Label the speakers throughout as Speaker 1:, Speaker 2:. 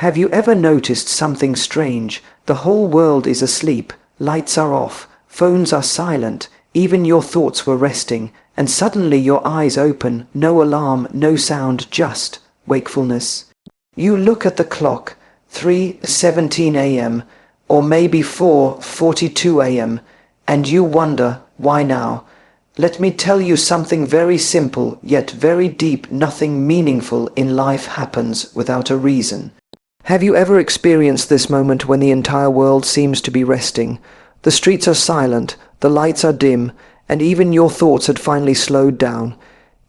Speaker 1: Have you ever noticed something strange? The whole world is asleep, lights are off, phones are silent, even your thoughts were resting, and suddenly your eyes open, no alarm, no sound, just wakefulness. You look at the clock, 3:17 a.m., or maybe 4:42 a.m., and you wonder, why now? Let me tell you something very simple, yet very deep. Nothing meaningful in life happens without a reason. Have you ever experienced this moment when the entire world seems to be resting? The streets are silent, the lights are dim, and even your thoughts had finally slowed down.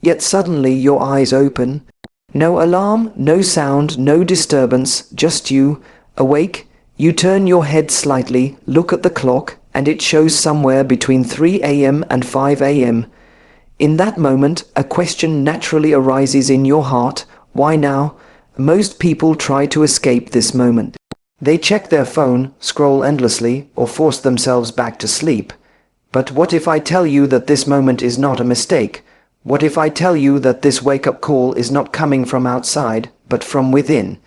Speaker 1: Yet suddenly your eyes open. No alarm, no sound, no disturbance, just you, awake. You turn your head slightly, look at the clock, and it shows somewhere between 3 a.m. and 5 a.m. In that moment, a question naturally arises in your heart. Why now? Most people try to escape this moment. They check their phone, scroll endlessly, or force themselves back to sleep. But what if I tell you that this moment is not a mistake? What if I tell you that this wake-up call is not coming from outside, but from within?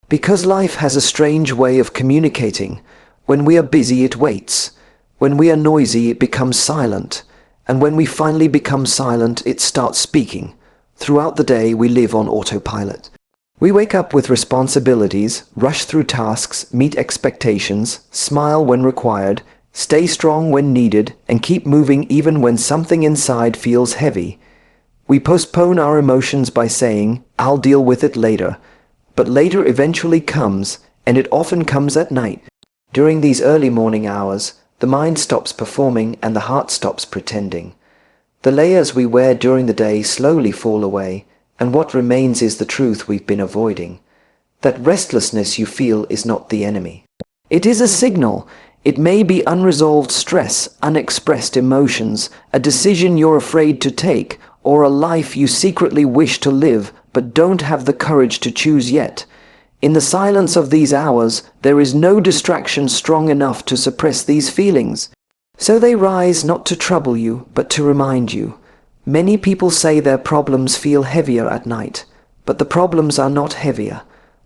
Speaker 1: Because life has a strange way of communicating. When we are busy, it waits. When we are noisy, it becomes silent. And when we finally become silent, it starts speaking. Throughout the day, we live on autopilot. We wake up with responsibilities, rush through tasks, meet expectations, smile when required, stay strong when needed, and keep moving even when something inside feels heavy. We postpone our emotions by saying, "I'll deal with it later." But later eventually comes, and it often comes at night. During these early morning hours, the mind stops performing and the heart stops pretending. The layers we wear during the day slowly fall away, and what remains is the truth we've been avoiding. That restlessness you feel is not the enemy. It is a signal. It may be unresolved stress, unexpressed emotions, a decision you're afraid to take, or a life you secretly wish to live but don't have the courage to choose yet. In the silence of these hours, there is no distraction strong enough to suppress these feelings. So they rise not to trouble you, but to remind you. Many people say their problems feel heavier at night, but the problems are not heavier.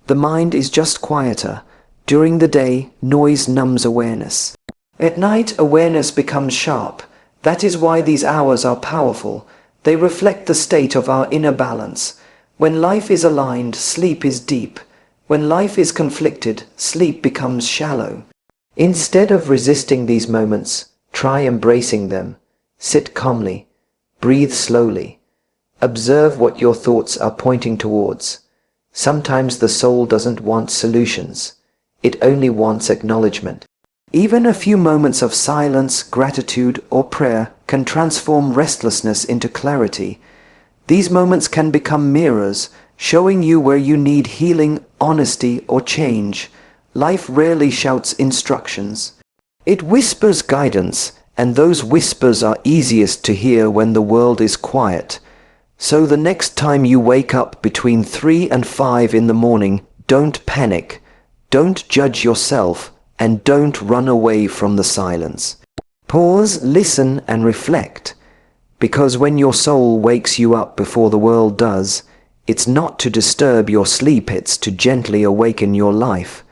Speaker 1: The mind is just quieter. During the day, noise numbs awareness. At night, awareness becomes sharp. That is why these hours are powerful. They reflect the state of our inner balance. When life is aligned, sleep is deep. When life is conflicted, sleep becomes shallow. Instead of resisting these moments, try embracing them. Sit calmly. Breathe slowly. Observe what your thoughts are pointing towards. Sometimes the soul doesn't want solutions. It only wants acknowledgement. Even a few moments of silence, gratitude, or prayer can transform restlessness into clarity. These moments can become mirrors, showing you where you need healing, honesty, or change. Life rarely shouts instructions. It whispers guidance, and those whispers are easiest to hear when the world is quiet. So the next time you wake up between 3 and 5 in the morning, don't panic, don't judge yourself, and don't run away from the silence. Pause, listen, and reflect. Because when your soul wakes you up before the world does, it's not to disturb your sleep, it's to gently awaken your life.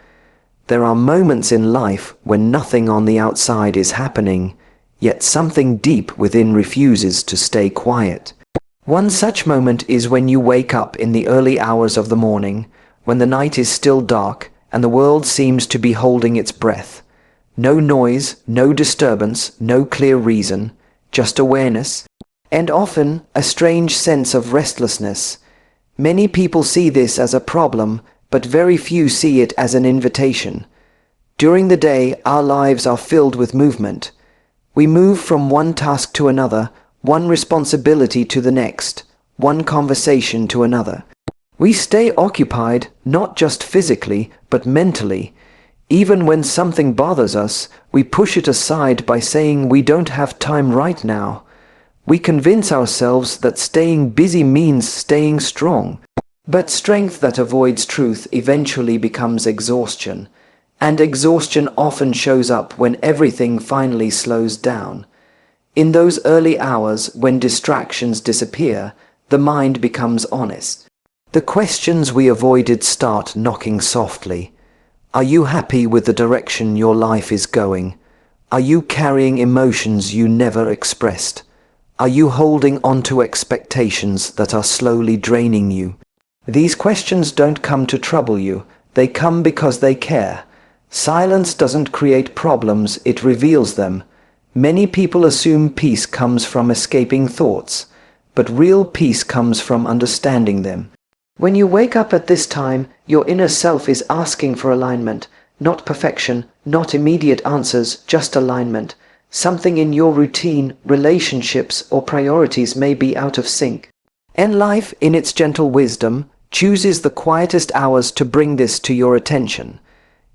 Speaker 1: There are moments in life when nothing on the outside is happening, yet something deep within refuses to stay quiet. One such moment is when you wake up in the early hours of the morning, when the night is still dark and the world seems to be holding its breath. No noise, no disturbance, no clear reason, just awareness, and often a strange sense of restlessness. Many people see this as a problem, but very few see it as an invitation. During the day, our lives are filled with movement. We move from one task to another, one responsibility to the next, one conversation to another. We stay occupied, not just physically, but mentally. Even when something bothers us, we push it aside by saying we don't have time right now. We convince ourselves that staying busy means staying strong. But strength that avoids truth eventually becomes exhaustion. And exhaustion often shows up when everything finally slows down. In those early hours when distractions disappear, the mind becomes honest. The questions we avoided start knocking softly. Are you happy with the direction your life is going? Are you carrying emotions you never expressed? Are you holding on to expectations that are slowly draining you? These questions don't come to trouble you, they come because they care. Silence doesn't create problems, it reveals them. Many people assume peace comes from escaping thoughts, but real peace comes from understanding them. When you wake up at this time, your inner self is asking for alignment, not perfection, not immediate answers, just alignment. Something in your routine, relationships, or priorities may be out of sync. And life, in its gentle wisdom, chooses the quietest hours to bring this to your attention.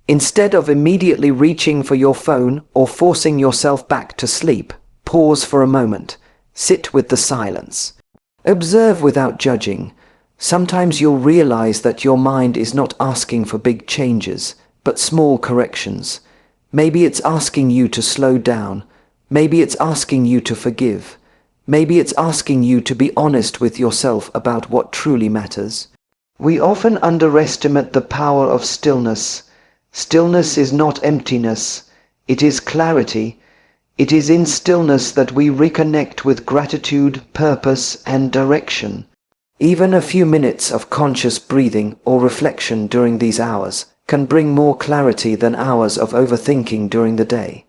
Speaker 1: Instead of immediately reaching for your phone or forcing yourself back to sleep, pause for a moment. Sit with the silence. Observe without judging. Sometimes you'll realize that your mind is not asking for big changes, but small corrections. Maybe it's asking you to slow down. Maybe it's asking you to forgive. Maybe it's asking you to be honest with yourself about what truly matters. We often underestimate the power of stillness. Stillness is not emptiness. It is clarity. It is in stillness that we reconnect with gratitude, purpose, and direction. Even a few minutes of conscious breathing or reflection during these hours can bring more clarity than hours of overthinking during the day.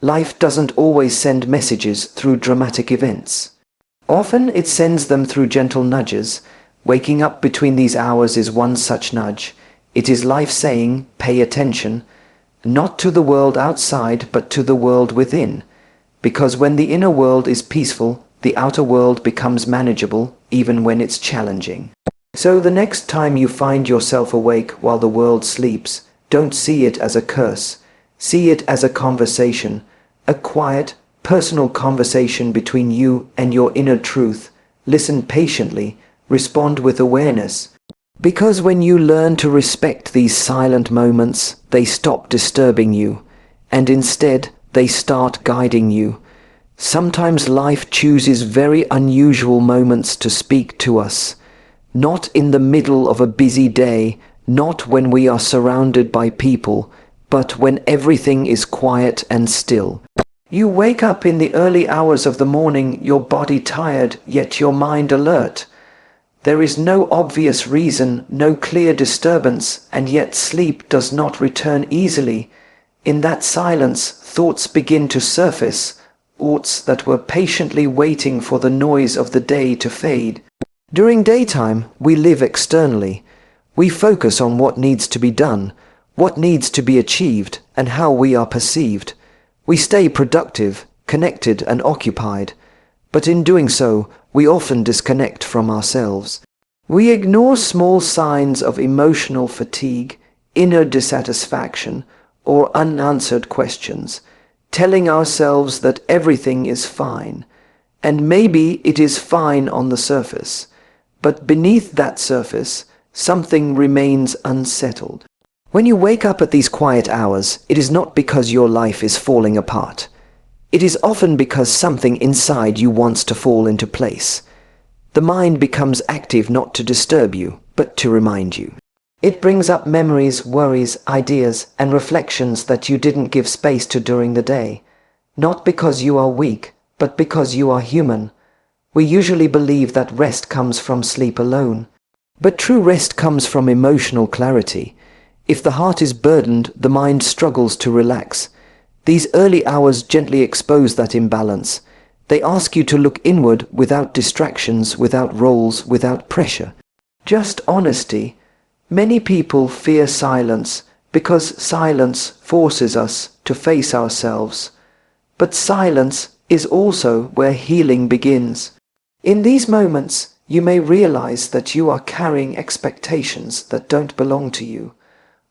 Speaker 1: Life doesn't always send messages through dramatic events. Often it sends them through gentle nudges. Waking up between these hours is one such nudge. It is life saying, pay attention, not to the world outside, but to the world within. Because when the inner world is peaceful, the outer world becomes manageable, even when it's challenging. So the next time you find yourself awake while the world sleeps, don't see it as a curse. See it as a conversation, a quiet, personal conversation between you and your inner truth. Listen patiently, respond with awareness. Because when you learn to respect these silent moments, they stop disturbing you, and instead they start guiding you. Sometimes life chooses very unusual moments to speak to us. Not in the middle of a busy day, not when we are surrounded by people, but when everything is quiet and still. You wake up in the early hours of the morning, your body tired, yet your mind alert. There is no obvious reason, no clear disturbance, and yet sleep does not return easily. In that silence, thoughts begin to surface, thoughts that were patiently waiting for the noise of the day to fade. During daytime, we live externally. We focus on what needs to be done, what needs to be achieved, and how we are perceived. We stay productive, connected, and occupied. But in doing so, we often disconnect from ourselves. We ignore small signs of emotional fatigue, inner dissatisfaction, or unanswered questions, telling ourselves that everything is fine. And maybe it is fine on the surface, but beneath that surface, something remains unsettled. When you wake up at these quiet hours, it is not because your life is falling apart. It is often because something inside you wants to fall into place. The mind becomes active not to disturb you, but to remind you. It brings up memories, worries, ideas, and reflections that you didn't give space to during the day. Not because you are weak, but because you are human. We usually believe that rest comes from sleep alone. But true rest comes from emotional clarity. If the heart is burdened, the mind struggles to relax. These early hours gently expose that imbalance. They ask you to look inward without distractions, without roles, without pressure. Just honesty. Many people fear silence because silence forces us to face ourselves. But silence is also where healing begins. In these moments, you may realize that you are carrying expectations that don't belong to you,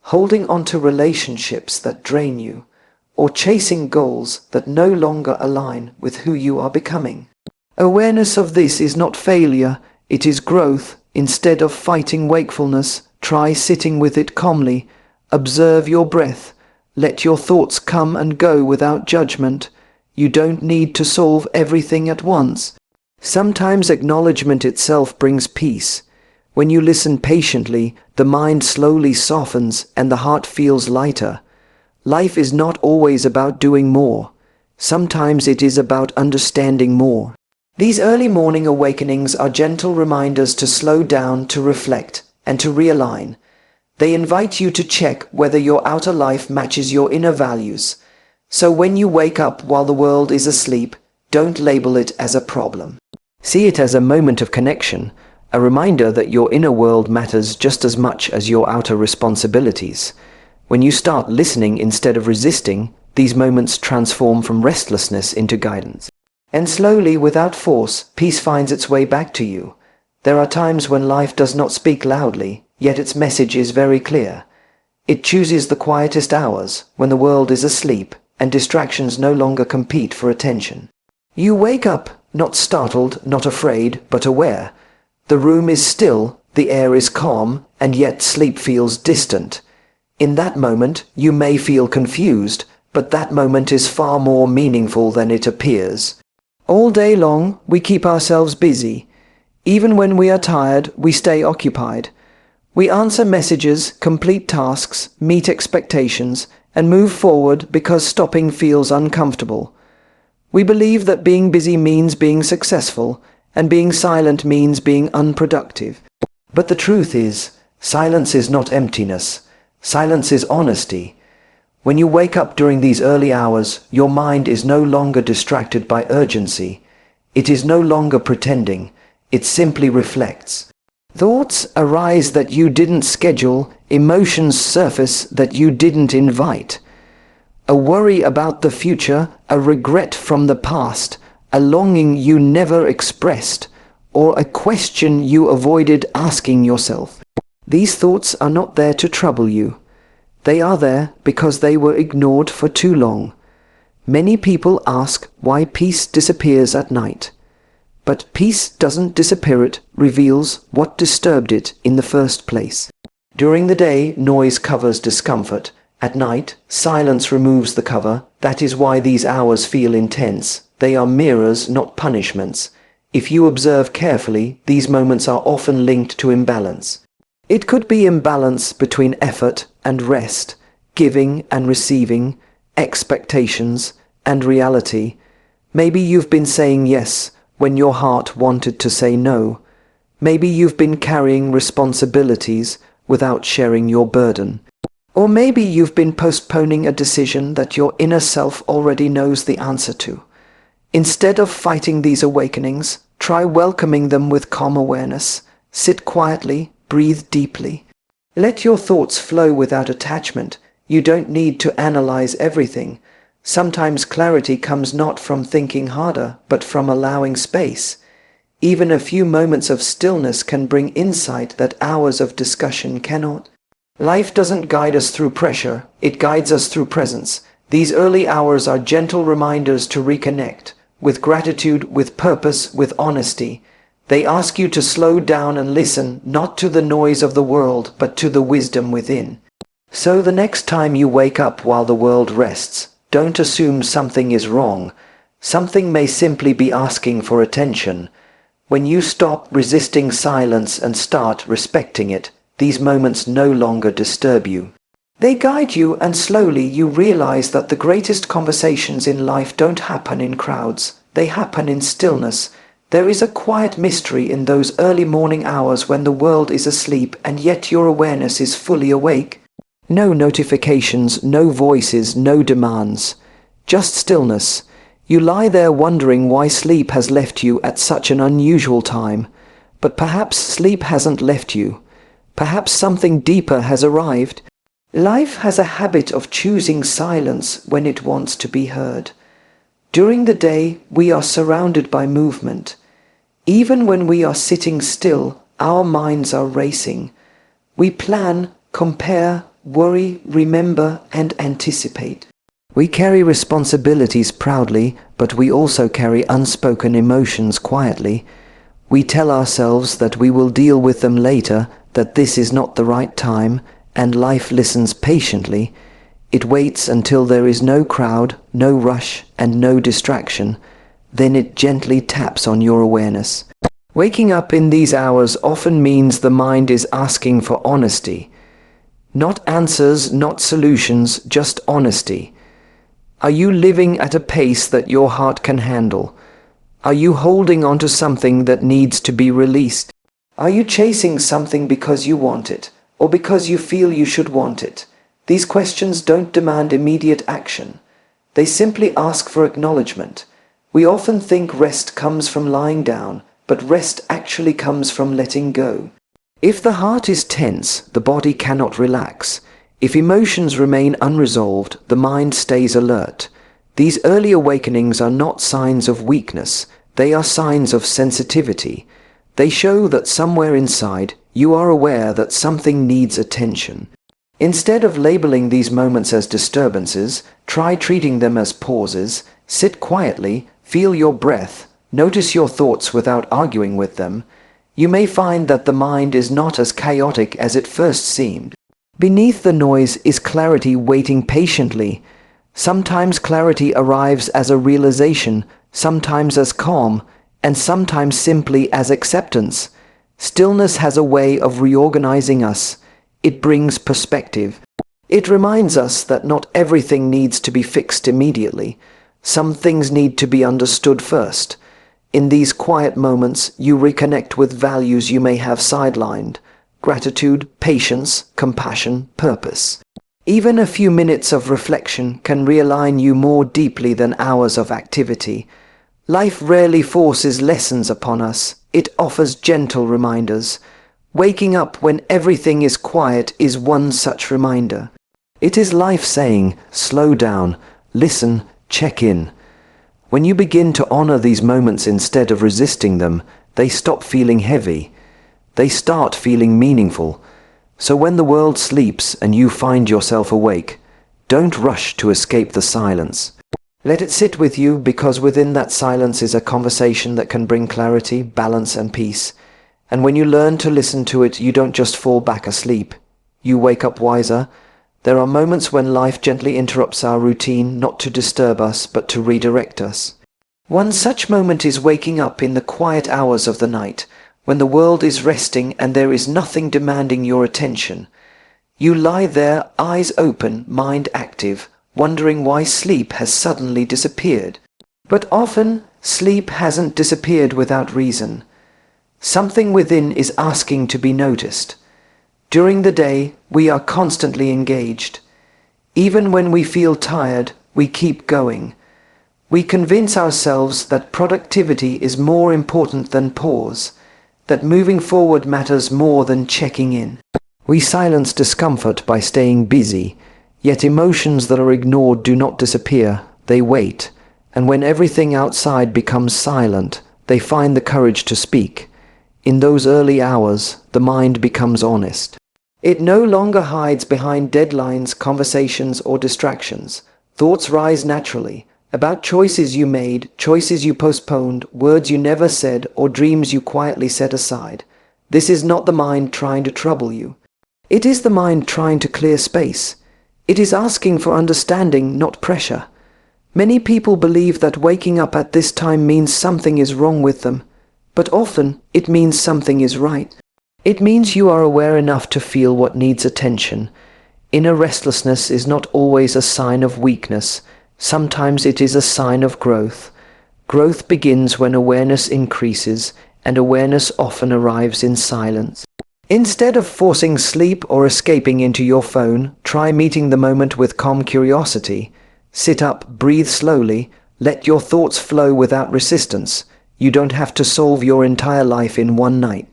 Speaker 1: holding on to relationships that drain you, or chasing goals that no longer align with who you are becoming. Awareness of this is not failure, it is growth. Instead of fighting wakefulness, try sitting with it calmly. Observe your breath. Let your thoughts come and go without judgment. You don't need to solve everything at once. Sometimes acknowledgement itself brings peace. When you listen patiently, the mind slowly softens and the heart feels lighter. Life is not always about doing more. Sometimes it is about understanding more. These early morning awakenings are gentle reminders to slow down, to reflect, and to realign. They invite you to check whether your outer life matches your inner values. So when you wake up while the world is asleep, don't label it as a problem. See it as a moment of connection, a reminder that your inner world matters just as much as your outer responsibilities. When you start listening instead of resisting, these moments transform from restlessness into guidance. And slowly, without force, peace finds its way back to you. There are times when life does not speak loudly, yet its message is very clear. It chooses the quietest hours, when the world is asleep and distractions no longer compete for attention. You wake up, not startled, not afraid, but aware. The room is still, the air is calm, and yet sleep feels distant. In that moment, you may feel confused, but that moment is far more meaningful than it appears. All day long, we keep ourselves busy. Even when we are tired, we stay occupied. We answer messages, complete tasks, meet expectations, and move forward because stopping feels uncomfortable. We believe that being busy means being successful, and being silent means being unproductive. But the truth is, silence is not emptiness. Silence is honesty. When you wake up during these early hours, your mind is no longer distracted by urgency. It is no longer pretending. It simply reflects. Thoughts arise that you didn't schedule, emotions surface that you didn't invite. A worry about the future, a regret from the past, a longing you never expressed, or a question you avoided asking yourself. These thoughts are not there to trouble you. They are there because they were ignored for too long. Many people ask why peace disappears at night. But peace doesn't disappear, it reveals what disturbed it in the first place. During the day, noise covers discomfort. At night, silence removes the cover. That is why these hours feel intense. They are mirrors, not punishments. If you observe carefully, these moments are often linked to imbalance. It could be imbalance between effort and rest, giving and receiving, expectations and reality. Maybe you've been saying yes when your heart wanted to say no. Maybe you've been carrying responsibilities without sharing your burden. Or maybe you've been postponing a decision that your inner self already knows the answer to. Instead of fighting these awakenings, try welcoming them with calm awareness. Sit quietly, breathe deeply. Let your thoughts flow without attachment. You don't need to analyze everything. Sometimes clarity comes not from thinking harder, but from allowing space. Even a few moments of stillness can bring insight that hours of discussion cannot. Life doesn't guide us through pressure, it guides us through presence. These early hours are gentle reminders to reconnect, with gratitude, with purpose, with honesty. They ask you to slow down and listen, not to the noise of the world, but to the wisdom within. So the next time you wake up while the world rests, don't assume something is wrong. Something may simply be asking for attention. When you stop resisting silence and start respecting it, these moments no longer disturb you. They guide you, and slowly you realize that the greatest conversations in life don't happen in crowds. They happen in stillness. There is a quiet mystery in those early morning hours when the world is asleep and yet your awareness is fully awake. No notifications, no voices, no demands. Just stillness. You lie there wondering why sleep has left you at such an unusual time. But perhaps sleep hasn't left you. Perhaps something deeper has arrived. Life has a habit of choosing silence when it wants to be heard. During the day, we are surrounded by movement. Even when we are sitting still, our minds are racing. We plan, compare, worry, remember, and anticipate. We carry responsibilities proudly, but we also carry unspoken emotions quietly. We tell ourselves that we will deal with them later, that this is not the right time, and life listens patiently. It waits until there is no crowd, no rush, and no distraction. Then it gently taps on your awareness. Waking up in these hours often means the mind is asking for honesty. Not answers, not solutions, just honesty. Are you living at a pace that your heart can handle? Are you holding on to something that needs to be released? Are you chasing something because you want it, or because you feel you should want it? These questions don't demand immediate action. They simply ask for acknowledgement. We often think rest comes from lying down, but rest actually comes from letting go. If the heart is tense, the body cannot relax. If emotions remain unresolved, the mind stays alert. These early awakenings are not signs of weakness, they are signs of sensitivity. They show that somewhere inside, you are aware that something needs attention. Instead of labeling these moments as disturbances, try treating them as pauses. Sit quietly, feel your breath, notice your thoughts without arguing with them. You may find that the mind is not as chaotic as it first seemed. Beneath the noise is clarity waiting patiently. Sometimes clarity arrives as a realization, sometimes as calm, and sometimes simply as acceptance. Stillness has a way of reorganizing us. It brings perspective. It reminds us that not everything needs to be fixed immediately. Some things need to be understood first. In these quiet moments, you reconnect with values you may have sidelined: gratitude, patience, compassion, purpose. Even a few minutes of reflection can realign you more deeply than hours of activity. Life rarely forces lessons upon us. It offers gentle reminders. Waking up when everything is quiet is one such reminder. It is life saying, slow down, listen, check in. When you begin to honor these moments instead of resisting them, they stop feeling heavy. They start feeling meaningful. So when the world sleeps and you find yourself awake, don't rush to escape the silence. Let it sit with you, because within that silence is a conversation that can bring clarity, balance, and peace. And when you learn to listen to it, you don't just fall back asleep. You wake up wiser. There are moments when life gently interrupts our routine, not to disturb us, but to redirect us. One such moment is waking up in the quiet hours of the night, when the world is resting and there is nothing demanding your attention. You lie there, eyes open, mind active, wondering why sleep has suddenly disappeared. But often, sleep hasn't disappeared without reason. Something within is asking to be noticed. During the day, we are constantly engaged. Even when we feel tired, we keep going. We convince ourselves that productivity is more important than pause, that moving forward matters more than checking in. We silence discomfort by staying busy, yet emotions that are ignored do not disappear, they wait, and when everything outside becomes silent, they find the courage to speak. In those early hours, the mind becomes honest. It no longer hides behind deadlines, conversations, or distractions. Thoughts rise naturally, about choices you made, choices you postponed, words you never said, or dreams you quietly set aside. This is not the mind trying to trouble you. It is the mind trying to clear space. It is asking for understanding, not pressure. Many people believe that waking up at this time means something is wrong with them, but often it means something is right. It means you are aware enough to feel what needs attention. Inner restlessness is not always a sign of weakness. Sometimes it is a sign of growth. Growth begins when awareness increases, and awareness often arrives in silence. Instead of forcing sleep or escaping into your phone, try meeting the moment with calm curiosity. Sit up, breathe slowly, let your thoughts flow without resistance. You don't have to solve your entire life in one night.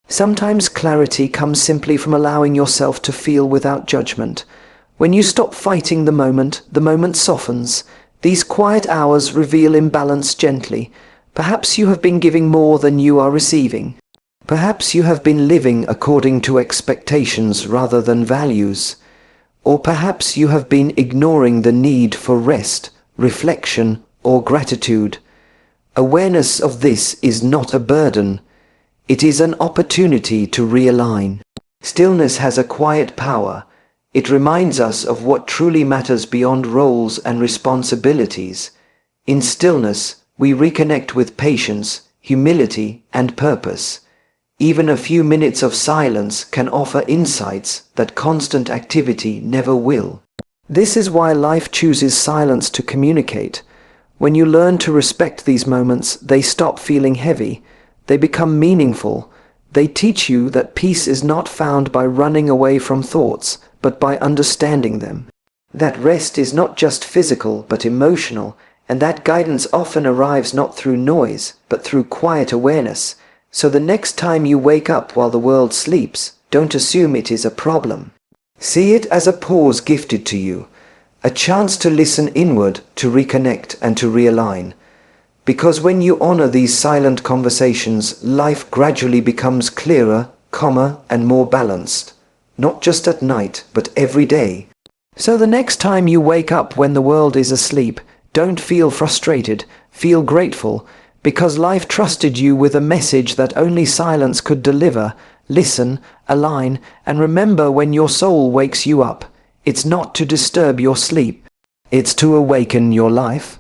Speaker 1: Sometimes clarity comes simply from allowing yourself to feel without judgment. When you stop fighting the moment softens. These quiet hours reveal imbalance gently. Perhaps you have been giving more than you are receiving. Perhaps you have been living according to expectations rather than values. Or perhaps you have been ignoring the need for rest, reflection, or gratitude. Awareness of this is not a burden. It is an opportunity to realign. Stillness has a quiet power. It reminds us of what truly matters beyond roles and responsibilities. In stillness, we reconnect with patience, humility, and purpose. Even a few minutes of silence can offer insights that constant activity never will. This is why life chooses silence to communicate. When you learn to respect these moments, they stop feeling heavy. They become meaningful. They teach you that peace is not found by running away from thoughts, but by understanding them. That rest is not just physical, but emotional, and that guidance often arrives not through noise, but through quiet awareness. So the next time you wake up while the world sleeps, don't assume it is a problem. See it as a pause gifted to you, a chance to listen inward, to reconnect and to realign. Because when you honor these silent conversations, life gradually becomes clearer, calmer, and more balanced. Not just at night, but every day. So the next time you wake up when the world is asleep, don't feel frustrated, feel grateful, because life trusted you with a message that only silence could deliver. Listen, align, and remember when your soul wakes you up. It's not to disturb your sleep. It's to awaken your life.